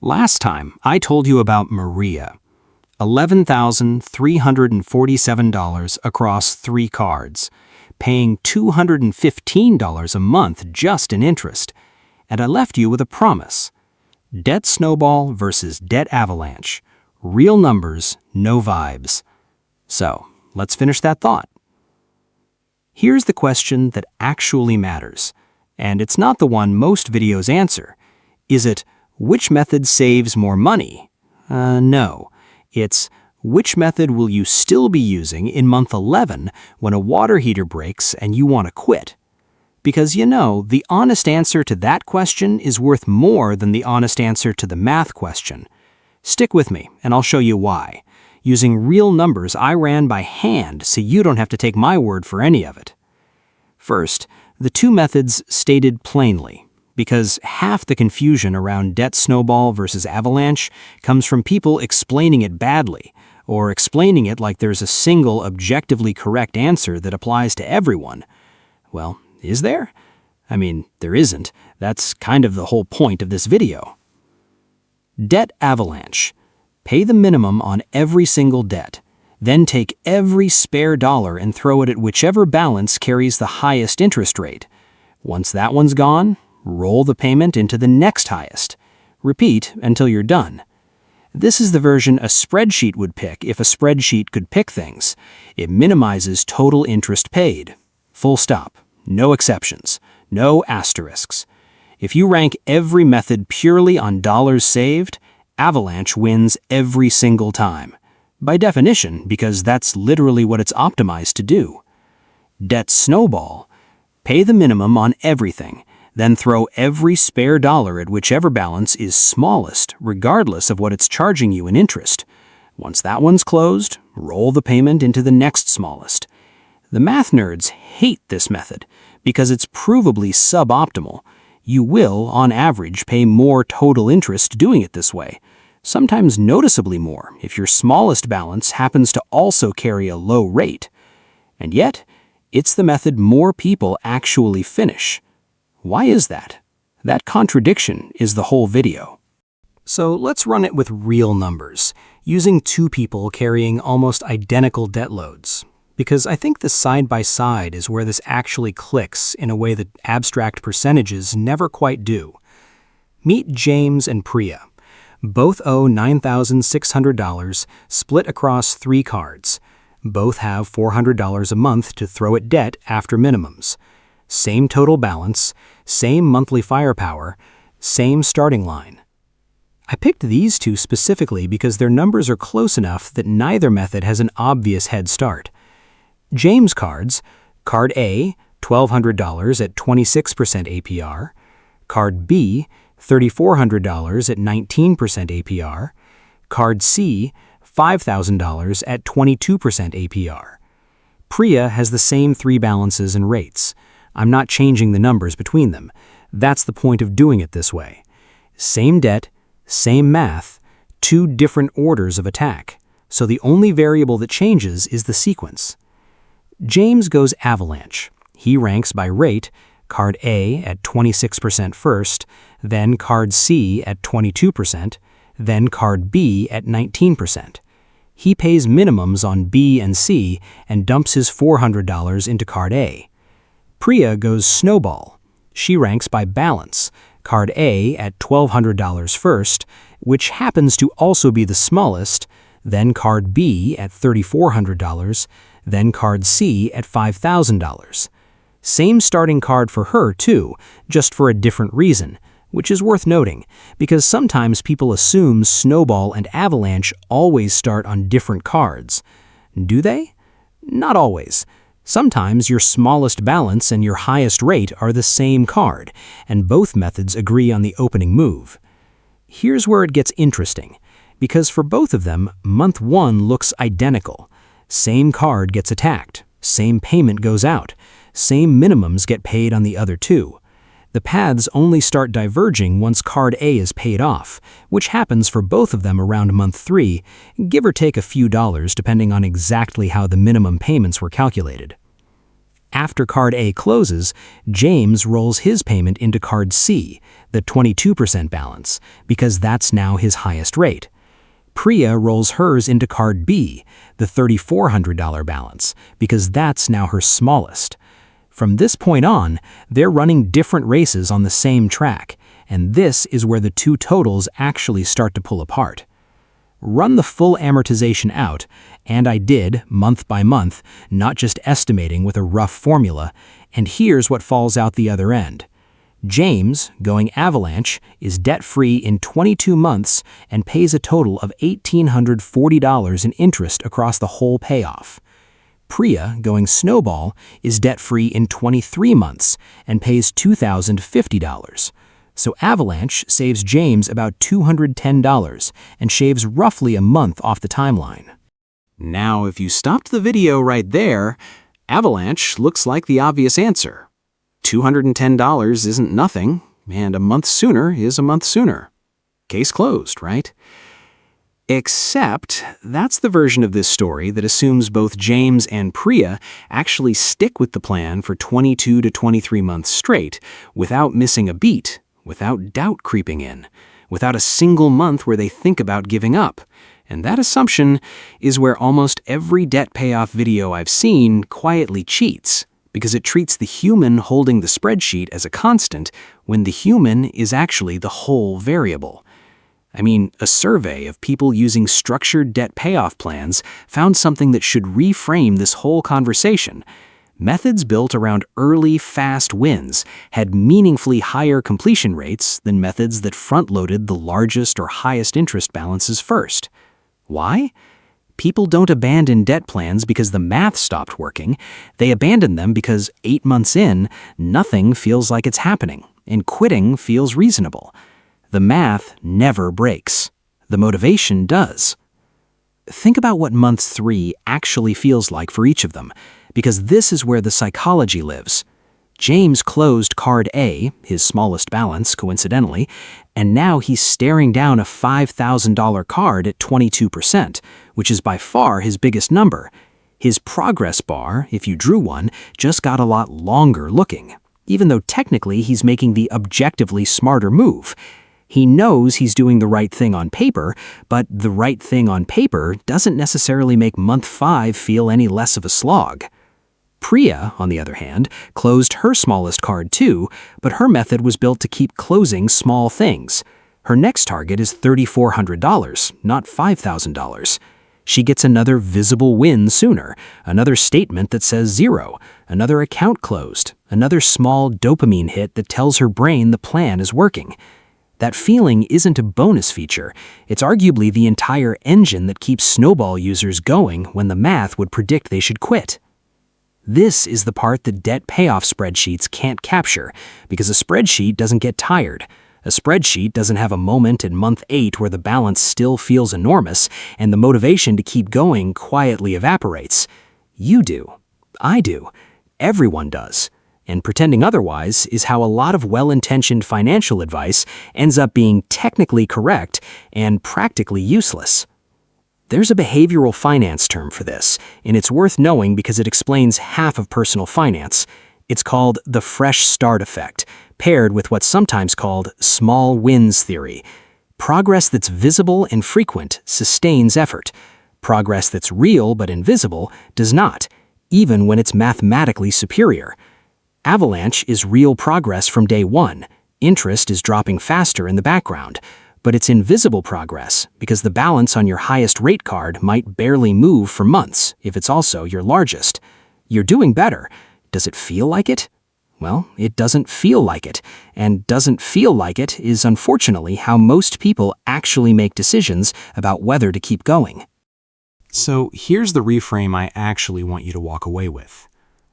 Last time, I told you about Maria. $11,347 across 3 cards, paying $215 a month just in interest. And I left you with a promise. Debt Snowball versus Debt Avalanche. Real numbers, no vibes. So, let's finish that thought. Here's the question that actually matters, and it's not the one most videos answer. Is it, which method saves more money? No. It's, which method will you still be using in month 11 when a water heater breaks and you want to quit? Because the honest answer to that question is worth more than the honest answer to the math question. Stick with me, and I'll show you why. Using real numbers I ran by hand so you don't have to take my word for any of it. First, the two methods stated plainly, because half the confusion around Debt Snowball versus Avalanche comes from people explaining it badly, or explaining it like there's a single objectively correct answer that applies to everyone. Well, is there? I mean, there isn't. That's kind of the whole point of this video. Debt Avalanche. Pay the minimum on every single debt. Then take every spare dollar and throw it at whichever balance carries the highest interest rate. Once that one's gone, roll the payment into the next highest. Repeat until you're done. This is the version a spreadsheet would pick if a spreadsheet could pick things. It minimizes total interest paid. Full stop. No exceptions. No asterisks. If you rank every method purely on dollars saved, Avalanche wins every single time. By definition, because that's literally what it's optimized to do. Debt Snowball. Pay the minimum on everything, then throw every spare dollar at whichever balance is smallest, regardless of what it's charging you in interest. Once that one's closed, roll the payment into the next smallest. The math nerds hate this method because it's provably suboptimal. You will, on average, pay more total interest doing it this way, sometimes noticeably more if your smallest balance happens to also carry a low rate. And yet, it's the method more people actually finish. Why is that? That contradiction is the whole video. So let's run it with real numbers, using 2 people carrying almost identical debt loads. Because I think the side-by-side is where this actually clicks in a way that abstract percentages never quite do. Meet James and Priya. Both owe $9,600, split across 3 cards. Both have $400 a month to throw at debt after minimums. Same total balance, same monthly firepower, same starting line. I picked these 2 specifically because their numbers are close enough that neither method has an obvious head start. James cards, Card A, $1,200 at 26% APR, Card B, $3,400 at 19% APR, Card C, $5,000 at 22% APR. Priya has the same 3 balances and rates. I'm not changing the numbers between them. That's the point of doing it this way. Same debt, same math, 2 different orders of attack. So the only variable that changes is the sequence. James goes Avalanche. He ranks by rate, Card A at 26% first, then Card C at 22%, then Card B at 19%. He pays minimums on B and C and dumps his $400 into Card A. Priya goes Snowball. She ranks by balance, Card A at $1,200 first, which happens to also be the smallest, then Card B at $3,400, then Card C at $5,000. Same starting card for her, too, just for a different reason, which is worth noting, because sometimes people assume Snowball and Avalanche always start on different cards. Do they? Not always. Sometimes your smallest balance and your highest rate are the same card, and both methods agree on the opening move. Here's where it gets interesting, because for both of them, month 1 looks identical. Same card gets attacked, same payment goes out, same minimums get paid on the other 2. The paths only start diverging once Card A is paid off, which happens for both of them around month 3, give or take a few dollars depending on exactly how the minimum payments were calculated. After card A closes, James rolls his payment into card C, the 22% balance, because that's now his highest rate. Priya rolls hers into card B, the $3,400 balance, because that's now her smallest. From this point on, they're running different races on the same track, and this is where the two totals actually start to pull apart. Run the full amortization out, and I did, month by month, not just estimating with a rough formula, and here's what falls out the other end. James, going Avalanche, is debt-free in 22 months and pays a total of $1,840 in interest across the whole payoff. Priya, going Snowball, is debt-free in 23 months and pays $2,050. So Avalanche saves James about $210 and shaves roughly a month off the timeline. Now, if you stopped the video right there, Avalanche looks like the obvious answer. $210 isn't nothing, and a month sooner is a month sooner. Case closed, right? Except that's the version of this story that assumes both James and Priya actually stick with the plan for 22 to 23 months straight without missing a beat, without doubt creeping in, without a single month where they think about giving up. And that assumption is where almost every debt payoff video I've seen quietly cheats, because it treats the human holding the spreadsheet as a constant when the human is actually the whole variable. I mean, a survey of people using structured debt payoff plans found something that should reframe this whole conversation. Methods built around early, fast wins had meaningfully higher completion rates than methods that front-loaded the largest or highest interest balances first. Why? People don't abandon debt plans because the math stopped working. They abandon them because 8 months in, nothing feels like it's happening, and quitting feels reasonable. The math never breaks. The motivation does. Think about what month 3 actually feels like for each of them, because this is where the psychology lives. James closed card A, his smallest balance, coincidentally, and now he's staring down a $5,000 card at 22%, which is by far his biggest number. His progress bar, if you drew one, just got a lot longer looking, even though technically he's making the objectively smarter move. He knows he's doing the right thing on paper, but the right thing on paper doesn't necessarily make month 5 feel any less of a slog. Priya, on the other hand, closed her smallest card too, but her method was built to keep closing small things. Her next target is $3,400, not $5,000. She gets another visible win sooner, another statement that says 0, another account closed, another small dopamine hit that tells her brain the plan is working. That feeling isn't a bonus feature. It's arguably the entire engine that keeps Snowball users going when the math would predict they should quit. This is the part that debt payoff spreadsheets can't capture, because a spreadsheet doesn't get tired. A spreadsheet doesn't have a moment in month 8 where the balance still feels enormous and the motivation to keep going quietly evaporates. You do. I do. Everyone does. And pretending otherwise is how a lot of well-intentioned financial advice ends up being technically correct and practically useless. There's a behavioral finance term for this, and it's worth knowing because it explains half of personal finance. It's called the fresh start effect, paired with what's sometimes called small wins theory. Progress that's visible and frequent sustains effort. Progress that's real but invisible does not, even when it's mathematically superior. Avalanche is real progress from day 1. Interest is dropping faster in the background. But it's invisible progress because the balance on your highest rate card might barely move for months if it's also your largest. You're doing better. Does it feel like it? Well, it doesn't feel like it, and doesn't feel like it is unfortunately how most people actually make decisions about whether to keep going. So here's the reframe I actually want you to walk away with.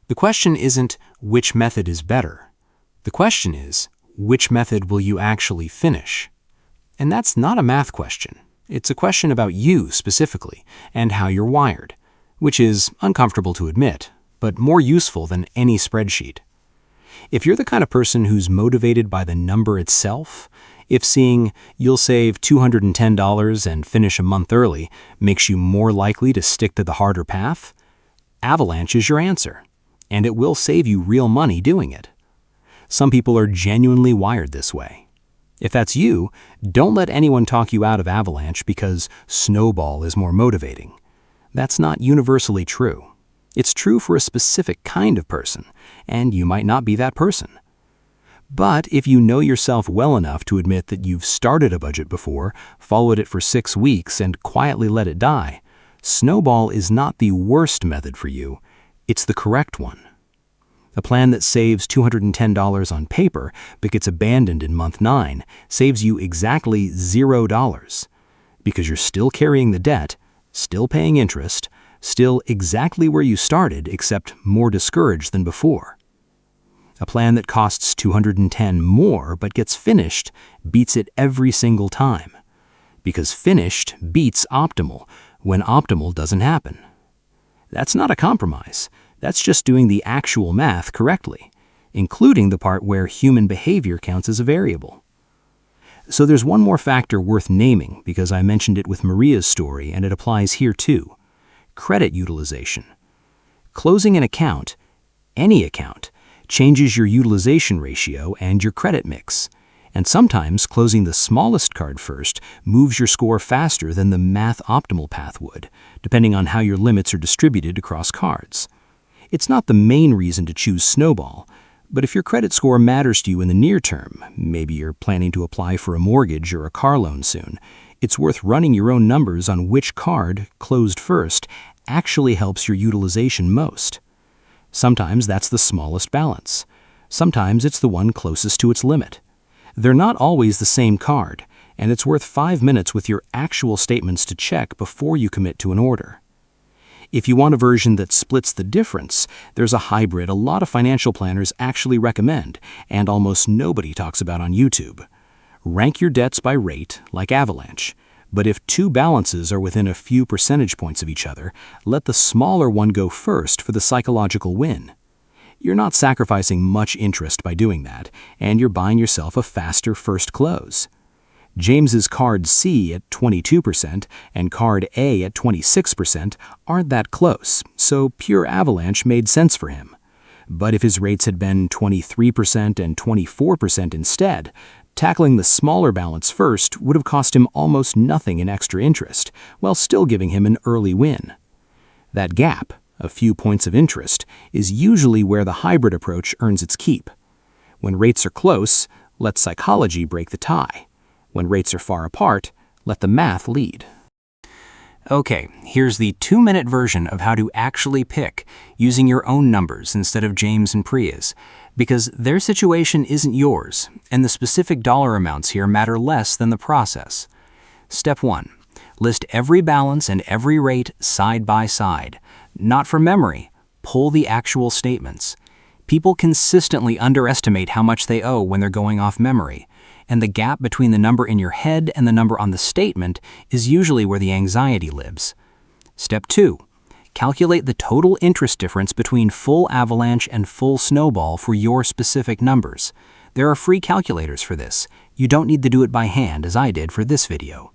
The question isn't which method is better. The question is, which method will you actually finish? And that's not a math question. It's a question about you specifically and how you're wired, which is uncomfortable to admit, but more useful than any spreadsheet. If you're the kind of person who's motivated by the number itself, if seeing you'll save $210 and finish a month early makes you more likely to stick to the harder path, Avalanche is your answer. and it will save you real money doing it. Some people are genuinely wired this way. If that's you, don't let anyone talk you out of Avalanche because Snowball is more motivating. That's not universally true. It's true for a specific kind of person, and you might not be that person. But if you know yourself well enough to admit that you've started a budget before, followed it for 6 weeks, and quietly let it die, Snowball is not the worst method for you. It's the correct one. A plan that saves $210 on paper but gets abandoned in month 9 saves you exactly $0 because you're still carrying the debt, still paying interest, still exactly where you started except more discouraged than before. A plan that costs $210 more but gets finished beats it every single time because finished beats optimal when optimal doesn't happen. That's not a compromise. That's just doing the actual math correctly, including the part where human behavior counts as a variable. So there's one more factor worth naming because I mentioned it with Maria's story and it applies here too. Credit utilization. Closing an account, any account, changes your utilization ratio and your credit mix. And sometimes closing the smallest card first moves your score faster than the math optimal path would, depending on how your limits are distributed across cards. It's not the main reason to choose Snowball, but if your credit score matters to you in the near term, maybe you're planning to apply for a mortgage or a car loan soon, it's worth running your own numbers on which card, closed first, actually helps your utilization most. Sometimes that's the smallest balance. Sometimes it's the one closest to its limit. They're not always the same card, and it's worth 5 minutes with your actual statements to check before you commit to an order. If you want a version that splits the difference, there's a hybrid a lot of financial planners actually recommend, and almost nobody talks about on YouTube. Rank your debts by rate, like Avalanche, but if 2 balances are within a few percentage points of each other, let the smaller one go first for the psychological win. You're not sacrificing much interest by doing that, and you're buying yourself a faster first close. James's card C at 22% and card A at 26% aren't that close, so pure Avalanche made sense for him. But if his rates had been 23% and 24% instead, tackling the smaller balance first would have cost him almost nothing in extra interest, while still giving him an early win. That gap, a few points of interest, is usually where the hybrid approach earns its keep. When rates are close, let psychology break the tie. When rates are far apart, let the math lead. Okay, here's the 2-minute version of how to actually pick using your own numbers instead of James and Priya's, because their situation isn't yours, and the specific dollar amounts here matter less than the process. Step 1. List every balance and every rate side by side. Not from memory. Pull the actual statements. People consistently underestimate how much they owe when they're going off memory, and the gap between the number in your head and the number on the statement is usually where the anxiety lives. Step 2. Calculate the total interest difference between full Avalanche and full Snowball for your specific numbers. There are free calculators for this. You don't need to do it by hand as I did for this video.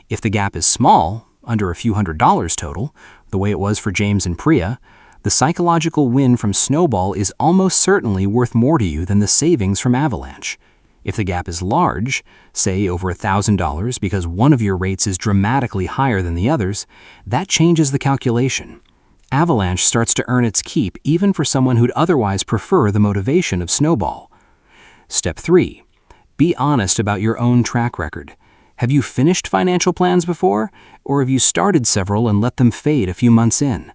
If the gap is small, under a few $100s total, the way it was for James and Priya, the psychological win from Snowball is almost certainly worth more to you than the savings from Avalanche. If the gap is large, say over $1,000 because one of your rates is dramatically higher than the others, that changes the calculation. Avalanche starts to earn its keep even for someone who'd otherwise prefer the motivation of Snowball. Step 3. Be honest about your own track record. Have you finished financial plans before, or have you started several and let them fade a few months in?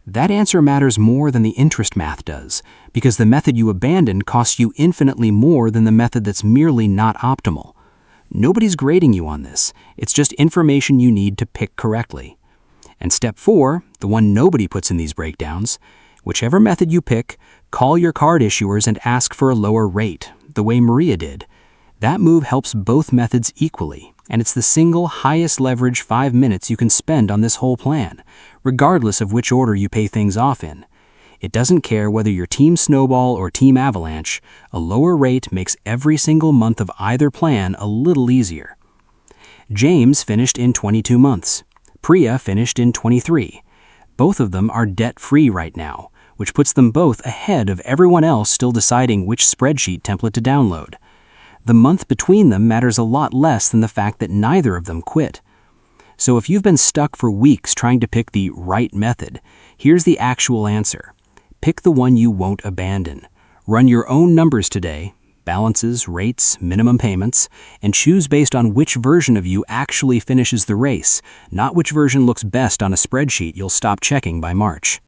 That answer matters more than the interest math does, because the method you abandoned costs you infinitely more than the method that's merely not optimal. Nobody's grading you on this. It's just information you need to pick correctly. And step 4, the one nobody puts in these breakdowns, whichever method you pick, call your card issuers and ask for a lower rate, the way Maria did. That move helps both methods equally, and it's the single highest leverage 5 minutes you can spend on this whole plan, regardless of which order you pay things off in. It doesn't care whether you're Team Snowball or Team Avalanche, a lower rate makes every single month of either plan a little easier. James finished in 22 months. Priya finished in 23. Both of them are debt-free right now, which puts them both ahead of everyone else still deciding which spreadsheet template to download. The month between them matters a lot less than the fact that neither of them quit. So if you've been stuck for weeks trying to pick the right method, here's the actual answer. Pick the one you won't abandon. Run your own numbers today, balances, rates, minimum payments, and choose based on which version of you actually finishes the race, not which version looks best on a spreadsheet you'll stop checking by March.